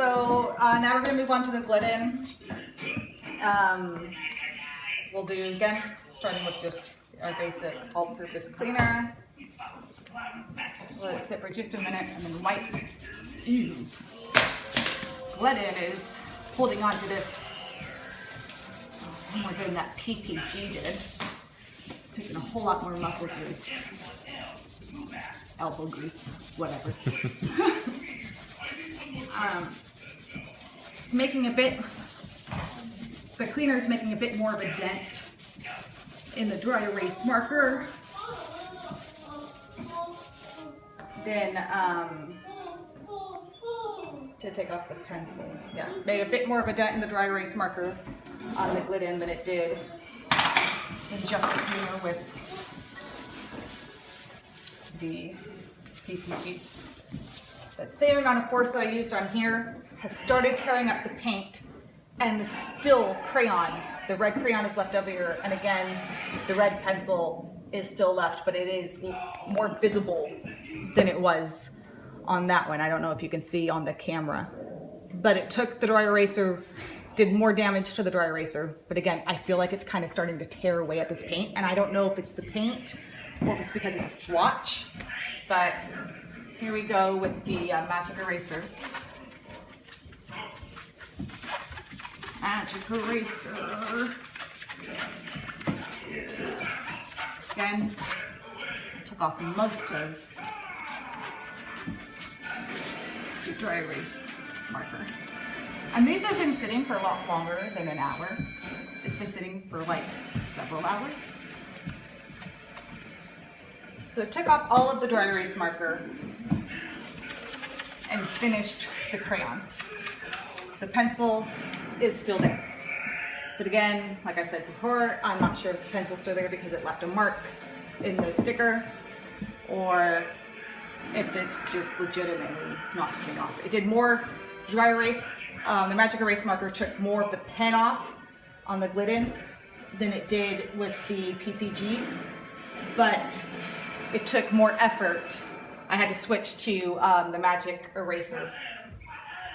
So now we're going to move on to the Glidden. We'll do, again, starting with just our basic all-purpose cleaner. Let it sit for just a minute and then wipe. Ew. Glidden is holding on to this more than that PPG did. It's taking a whole lot more muscle grease. Elbow grease, whatever. It's making a bit, the cleaner is making a bit more of a dent in the dry erase marker than to take off the pencil. Yeah, made a bit more of a dent in the dry erase marker on the Glidden than it did in just the cleaner with the PPG. The same amount of force that I used on here has started tearing up the paint, and the still crayon, the red crayon is left over here, and again, the red pencil is still left, but it is more visible than it was on that one. I don't know if you can see on the camera, but it took the dry eraser, did more damage to the dry eraser, but again, I feel like it's kind of starting to tear away at this paint, and I don't know if it's the paint or if it's because it's a swatch, but here we go with the magic eraser. Magic eraser. Again, took off most of the dry erase marker. And these have been sitting for a lot longer than an hour. It's been sitting for like several hours. So I took off all of the dry erase marker and finished the crayon. The pencil is still there. But again, like I said before, I'm not sure if the pencil's still there because it left a mark in the sticker, or if it's just legitimately not coming off. It did more dry erase, the magic erase marker took more of the pen off on the Glidden than it did with the PPG, but it took more effort. I had to switch to the magic eraser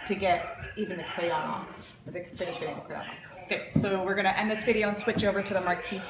to get even the crayon off, finish getting the crayon off. Okay, so we're gonna end this video and switch over to the marquee.